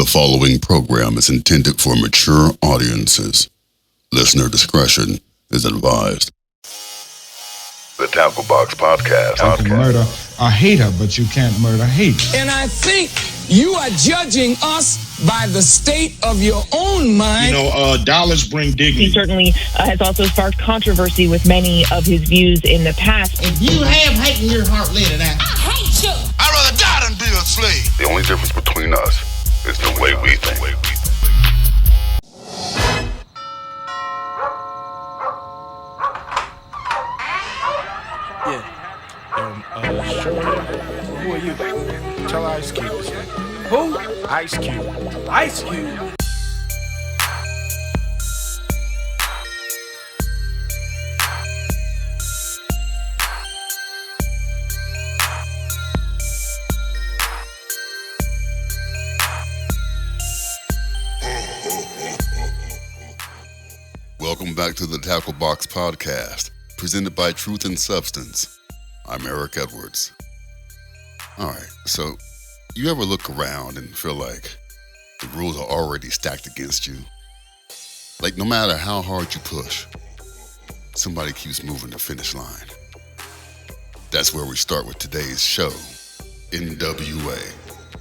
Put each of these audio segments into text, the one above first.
The following program is intended for mature audiences. Listener discretion is advised. The Tackle Box Podcast. You can murder a hater, but you can't murder hate. And I think you are judging us by the state of your own mind. Dollars bring dignity. He certainly has also sparked controversy with many of his views in the past. If you have hate in your heart, let it out. I hate you. I'd rather die than be a slave. The only difference between us is the way we think. Who are you? Tell Ice Cube. Who? Ice Cube. Ice Cube. Welcome back to the Tackle Box Podcast, presented by Truth and Substance. I'm Eric Edwards. Alright, so you ever look around and feel like the rules are already stacked against you? Like no matter how hard you push, somebody keeps moving the finish line. That's where we start with today's show, NWA,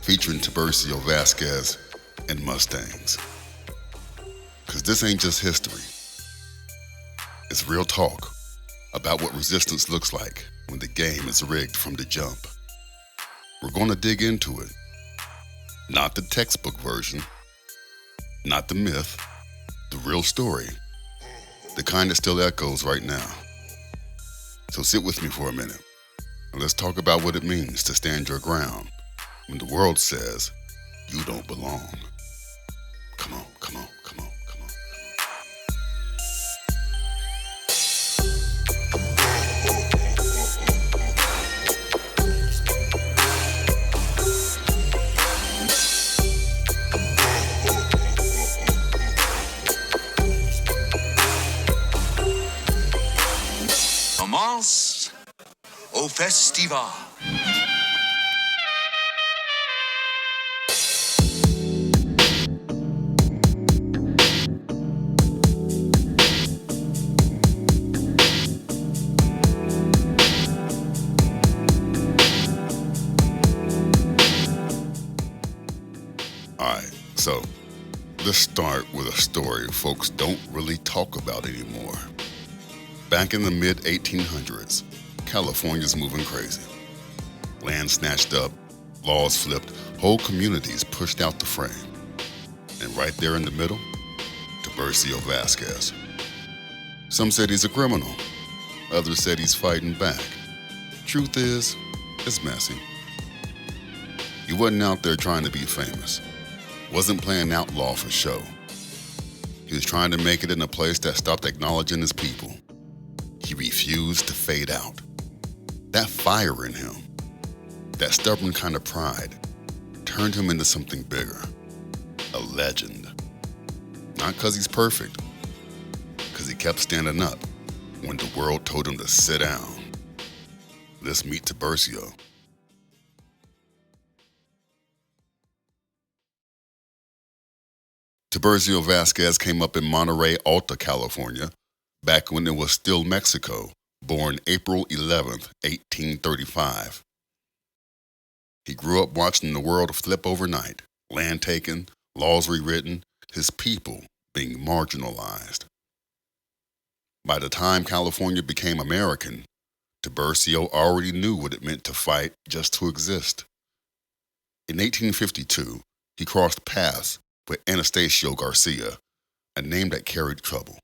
featuring Tiburcio Vasquez and Mustangs. Because this ain't just history. It's real talk about what resistance looks like when the game is rigged from the jump. We're going to dig into it. Not the textbook version, not the myth, the real story, the kind that still echoes right now. So sit with me for a minute and let's talk about what it means to stand your ground when the world says you don't belong. Come on, come on, come on. Commence au festival. Alright, so let's start with a story folks don't really talk about anymore. Back in the mid-1800s, California's moving crazy. Land snatched up, laws flipped, whole communities pushed out the frame. And right there in the middle, Tiburcio Vasquez. Some said he's a criminal. Others said he's fighting back. Truth is, it's messy. He wasn't out there trying to be famous. Wasn't playing outlaw for show. He was trying to make it in a place that stopped acknowledging his people. He refused to fade out. That fire in him, that stubborn kind of pride, turned him into something bigger. A legend. Not because he's perfect, because he kept standing up when the world told him to sit down. Let's meet Tiburcio. Tiburcio Vasquez came up in Monterey, Alta, California, back when it was still Mexico, born April 11th, 1835. He grew up watching the world flip overnight, land taken, laws rewritten, his people being marginalized. By the time California became American, Tiburcio already knew what it meant to fight just to exist. In 1852, he crossed paths with Anastasio Garcia, a name that carried trouble.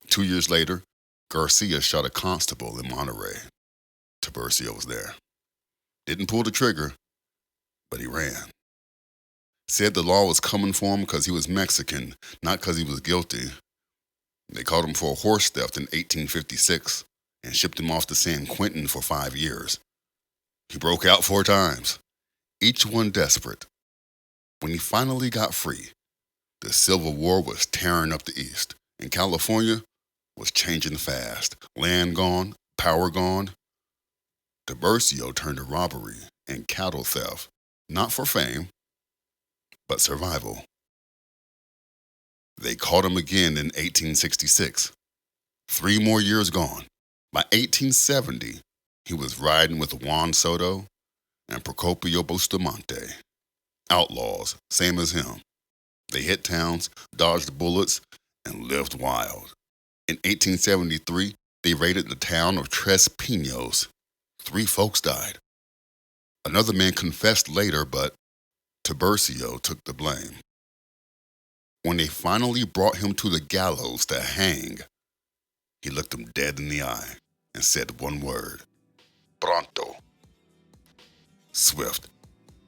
2 years later, Garcia shot a constable in Monterey. Tiburcio was there. Didn't pull the trigger, but he ran. Said the law was coming for him because he was Mexican, not because he was guilty. They caught him for a horse theft in 1856 and shipped him off to San Quentin for 5 years. He broke out 4 times, each one desperate. When he finally got free, the Civil War was tearing up the East, and California was changing fast. Land gone, power gone. Tiburcio turned to robbery and cattle theft, not for fame, but survival. They caught him again in 1866. 3 more years gone. By 1870, he was riding with Juan Soto and Procopio Bustamante. Outlaws, same as him. They hit towns, dodged bullets, and lived wild. In 1873, they raided the town of Tres Pinos. 3 folks died. Another man confessed later, but Tiburcio took the blame. When they finally brought him to the gallows to hang, he looked them dead in the eye and said one word: pronto. Swift,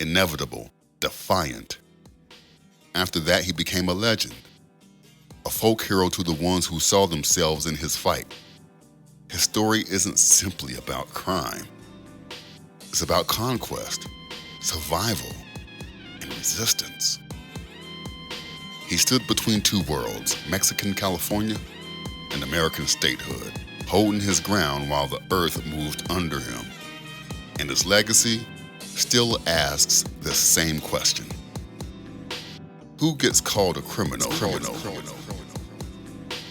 inevitable, defiant. After that, he became a legend, a folk hero to the ones who saw themselves in his fight. His story isn't simply about crime. It's about conquest, survival, and resistance. He stood between 2 worlds, Mexican California and American statehood, holding his ground while the earth moved under him. And his legacy still asks this same question: who gets called a criminal?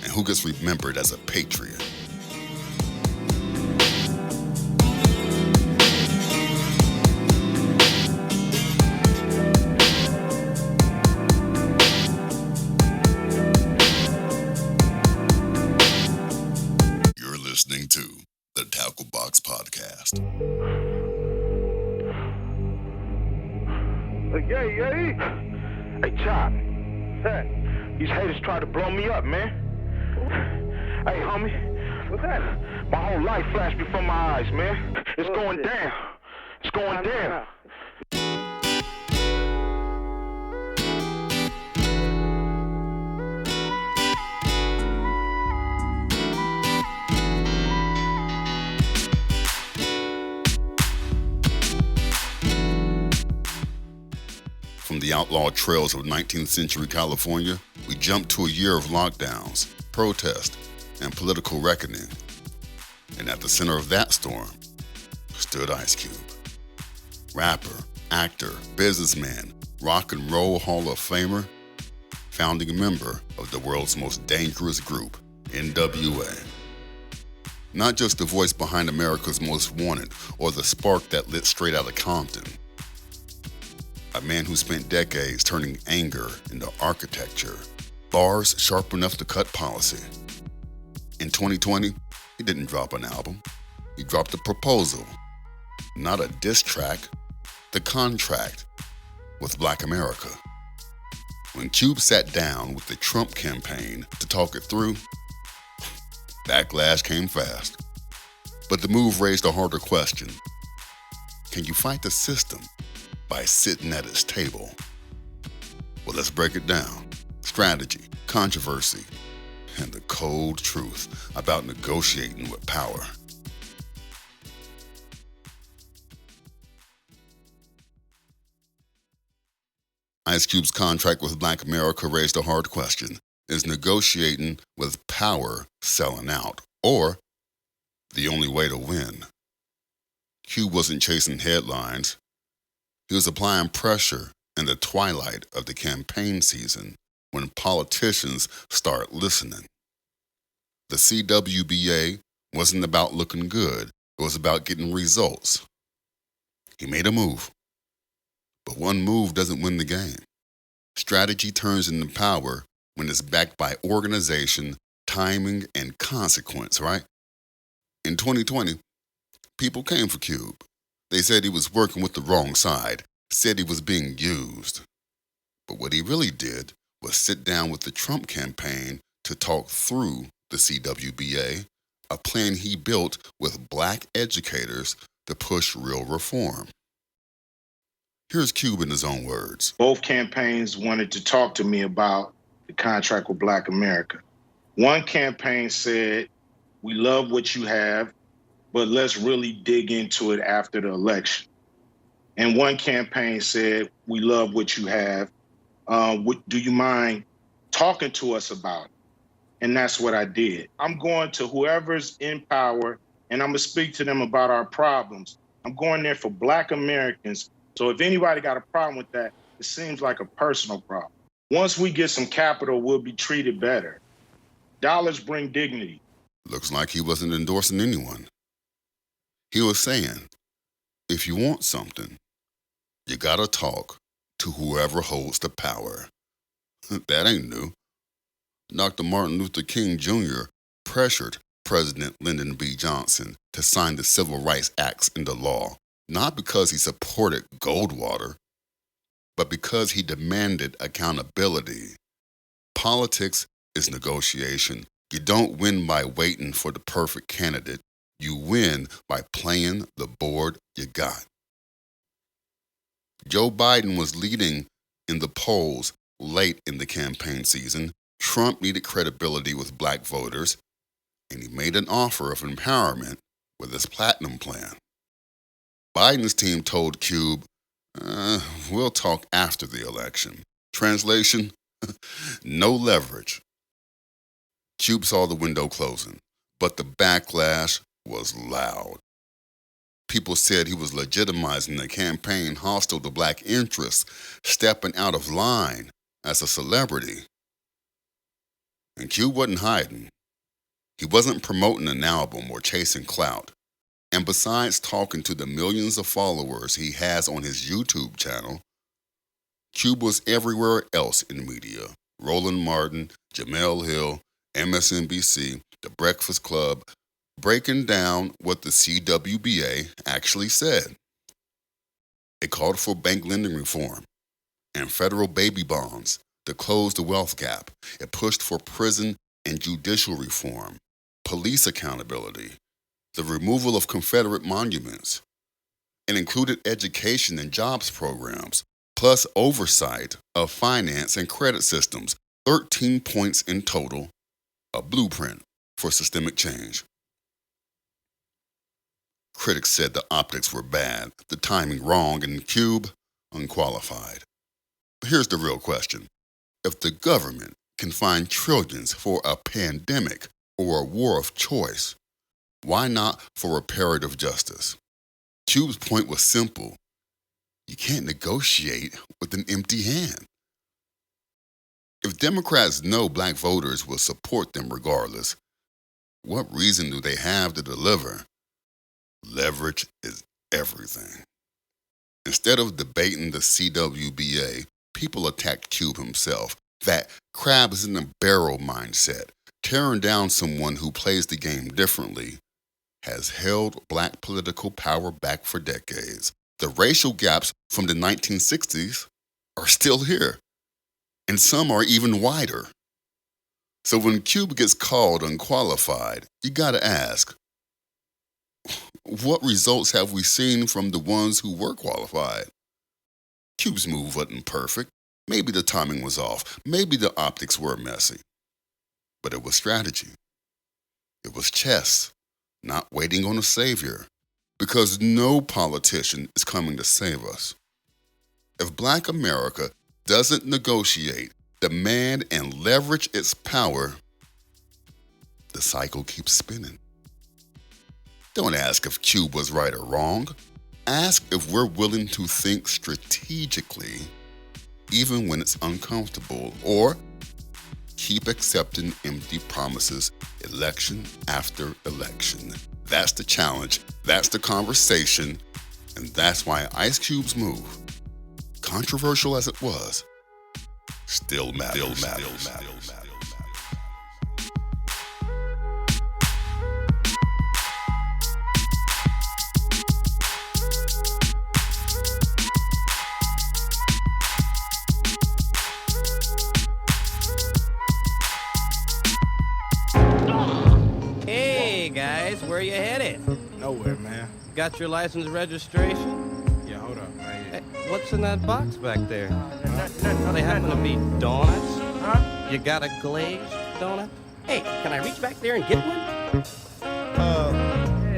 And who gets remembered as a patriot? You're listening to the Tackle Box Podcast. Hey, Chop. Hey, these haters try to blow me up, man. Hey, homie. What's that? My whole life flashed before my eyes, man. It's going down. It's going down. From the outlaw trails of 19th century California, we jump to a year of lockdowns, protest, and political reckoning. And at the center of that storm stood Ice Cube. Rapper, actor, businessman, rock and roll Hall of Famer, founding member of the world's most dangerous group, NWA. Not just the voice behind America's Most Wanted or the spark that lit straight out of Compton. A man who spent decades turning anger into architecture, bars sharp enough to cut policy. In 2020, he didn't drop an album. He dropped a proposal, not a diss track, the contract with Black America. When Cube sat down with the Trump campaign to talk it through, backlash came fast. But the move raised a harder question. Can you fight the system by sitting at its table? Well, let's break it down. Strategy, controversy, and the cold truth about negotiating with power. Ice Cube's contract with Black America raised a hard question. Is negotiating with power selling out, or the only way to win? Cube wasn't chasing headlines. He was applying pressure in the twilight of the campaign season when politicians start listening. The CWBA wasn't about looking good. It was about getting results. He made a move. But one move doesn't win the game. Strategy turns into power when it's backed by organization, timing, and consequence, right? In 2020, people came for Cube. They said he was working with the wrong side, said he was being used. But what he really did was sit down with the Trump campaign to talk through the CWBA, a plan he built with Black educators to push real reform. Here's Cube in his own words. Both campaigns wanted to talk to me about the contract with Black America. One campaign said, we love what you have, but let's really dig into it after the election. And one campaign said, we love what you have. Do you mind talking to us about it? And that's what I did. I'm going to whoever's in power, and I'm going to speak to them about our problems. I'm going there for Black Americans. So if anybody got a problem with that, It seems like a personal problem. Once we get some capital, we'll be treated better. Dollars bring dignity. Looks like he wasn't endorsing anyone. He was saying, if you want something, you gotta talk to whoever holds the power. That ain't new. Dr. Martin Luther King Jr. pressured President Lyndon B. Johnson to sign the Civil Rights Acts into law, not because he supported Goldwater, but because he demanded accountability. Politics is negotiation. You don't win by waiting for the perfect candidate. You win by playing the board you got. Joe Biden was leading in the polls late in the campaign season. Trump needed credibility with black voters, and he made an offer of empowerment with his platinum plan. Biden's team told Cube, we'll talk after the election. Translation, no leverage. Cube saw the window closing, but the backlash was loud. People said he was legitimizing the campaign hostile to black interests, stepping out of line as a celebrity. And Cube wasn't hiding. He wasn't promoting an album or chasing clout. And besides talking to the millions of followers he has on his YouTube channel, Cube was everywhere else in media. Roland Martin, Jamel Hill, MSNBC, The Breakfast Club, breaking down what the CWBA actually said. It called for bank lending reform and federal baby bonds to close the wealth gap. It pushed for prison and judicial reform, police accountability, the removal of Confederate monuments. It included education and jobs programs, plus oversight of finance and credit systems, 13 points in total, a blueprint for systemic change. Critics said the optics were bad, the timing wrong, and Cube unqualified. Here's the real question. If the government can find trillions for a pandemic or a war of choice, why not for reparative justice? Cube's point was simple. You can't negotiate with an empty hand. If Democrats know black voters will support them regardless, what reason do they have to deliver? Leverage is everything. Instead of debating the CWBA, people attacked Cube himself. That crabs in a barrel mindset, tearing down someone who plays the game differently, has held black political power back for decades. The racial gaps from the 1960s are still here, and some are even wider. So when Cube gets called unqualified, you gotta ask, what results have we seen from the ones who were qualified? Cube's move wasn't perfect. Maybe the timing was off. Maybe the optics were messy. But it was strategy. It was chess, not waiting on a savior. Because no politician is coming to save us. If Black America doesn't negotiate, demand, and leverage its power, the cycle keeps spinning. Don't ask if Cube was right or wrong. Ask if we're willing to think strategically, even when it's uncomfortable, or keep accepting empty promises election after election. That's the challenge, that's the conversation, and that's why Ice Cube's move, controversial as it was, still matters. Hey guys, where you headed? Nowhere, man. Got your license registration? Yeah, hold up. Right here. Hey, what's in that box back there? Are they happen to be donuts? Huh? You got a glazed donut? Hey, can I reach back there and get one?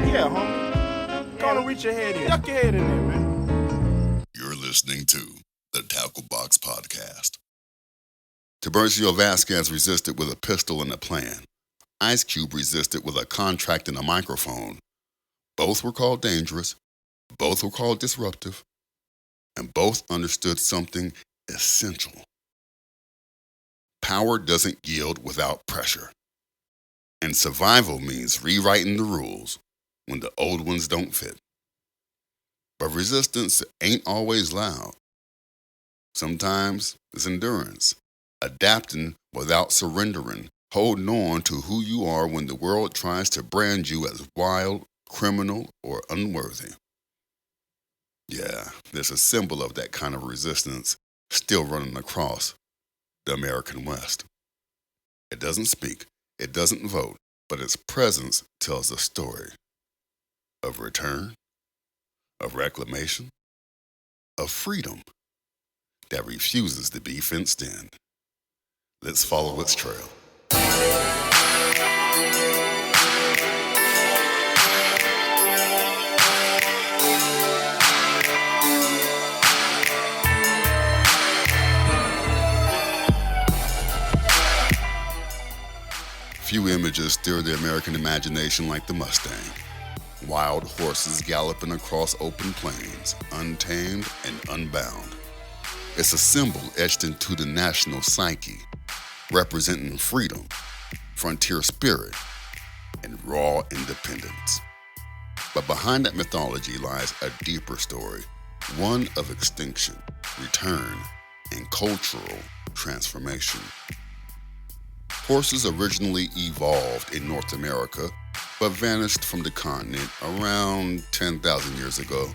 Yeah, homie. Go on and reach your head in. Duck your head in there, man. You're listening to the Tackle Box Podcast. Tiburcio Vasquez resisted with a pistol and a plan. Ice Cube resisted with a contract and a microphone. Both were called dangerous, both were called disruptive, and both understood something essential. Power doesn't yield without pressure. And survival means rewriting the rules when the old ones don't fit. But resistance ain't always loud. Sometimes it's endurance, adapting without surrendering, holding on to who you are when the world tries to brand you as wild, criminal, or unworthy. Yeah, there's a symbol of that kind of resistance still running across the American West. It doesn't speak, it doesn't vote, but its presence tells a story of return, of reclamation, of freedom that refuses to be fenced in. Let's follow its trail. Few images stir the American imagination like the Mustang. Wild horses galloping across open plains, untamed and unbound. It's a symbol etched into the national psyche, representing freedom, frontier spirit, and raw independence. But behind that mythology lies a deeper story, one of extinction, return, and cultural transformation. Horses originally evolved in North America, but vanished from the continent around 10,000 years ago,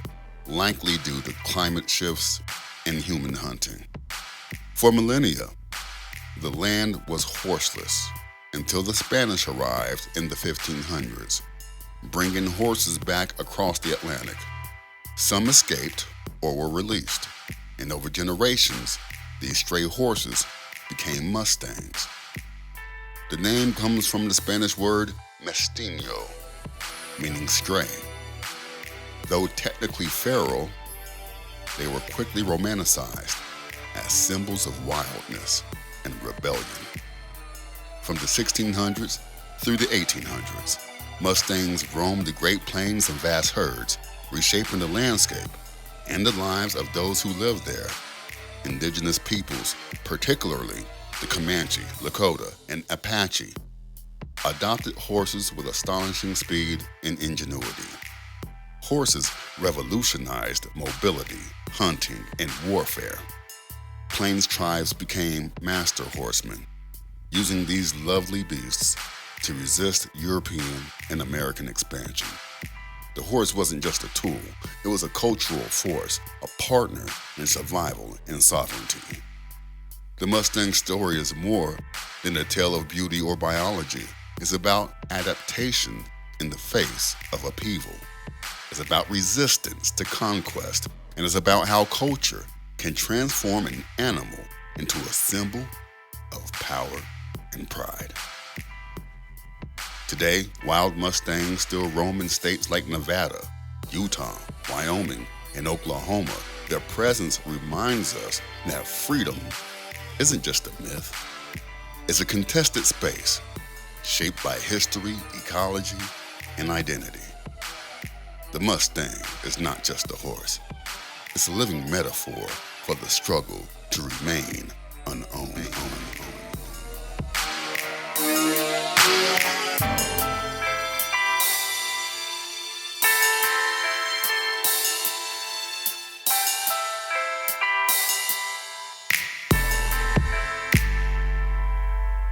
likely due to climate shifts and human hunting. For millennia, the land was horseless until the Spanish arrived in the 1500s, bringing horses back across the Atlantic. Some escaped or were released, and over generations, these stray horses became Mustangs. The name comes from the Spanish word mestizo, meaning stray. Though technically feral, they were quickly romanticized as symbols of wildness and rebellion. From the 1600s through the 1800s, Mustangs roamed the Great Plains in vast herds, reshaping the landscape and the lives of those who lived there. Indigenous peoples, particularly the Comanche, Lakota, and Apache, adopted horses with astonishing speed and ingenuity. Horses revolutionized mobility, hunting, and warfare. Plains tribes became master horsemen, using these lovely beasts to resist European and American expansion. The horse wasn't just a tool, it was a cultural force, a partner in survival and sovereignty. The Mustang story is more than a tale of beauty or biology. It's about adaptation in the face of upheaval. It's about resistance to conquest, and it's about how culture can transform an animal into a symbol of power and pride. Today, wild Mustangs still roam in states like Nevada, Utah, Wyoming, and Oklahoma. Their presence reminds us that freedom isn't just a myth. It's a contested space shaped by history, ecology, and identity. The Mustang is not just a horse. It's a living metaphor for the struggle to remain unowned.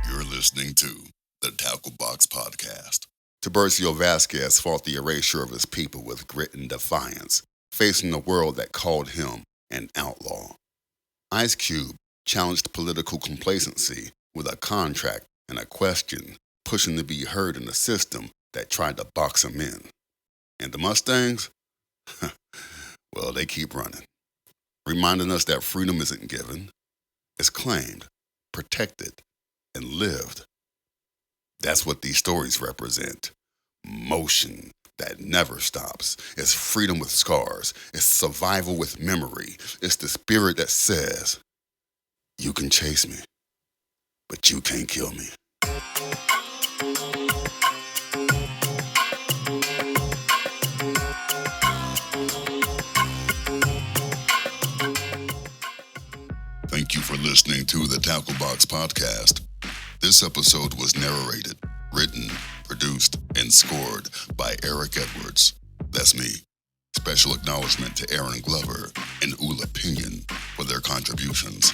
You're listening to the Tackle Box Podcast. Tiburcio Vasquez fought the erasure of his people with grit and defiance, facing a world that called him an outlaw. Ice Cube challenged political complacency with a contract and a question, pushing to be heard in a system that tried to box him in. And the Mustangs? Well, they keep running, reminding us that freedom isn't given, it's claimed, protected, and lived. That's what these stories represent. Motion that never stops. It's freedom with scars. It's survival with memory. It's the spirit that says, you can chase me, but you can't kill me. for listening to the Tackle Box Podcast. This episode was narrated, written, produced, and scored by Eric Edwards. That's me. Special acknowledgement to Aaron Glover and Ula Pinion for their contributions.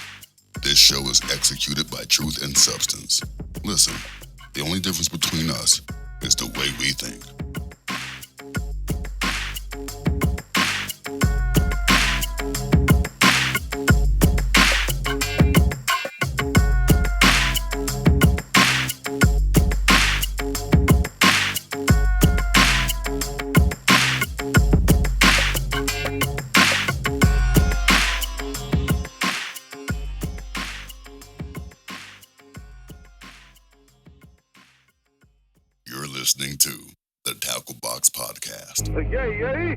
This show is executed by Truth and Substance. Listen, the only difference between us is the way we think. You're listening to the Tackle Box Podcast. Yay, yay.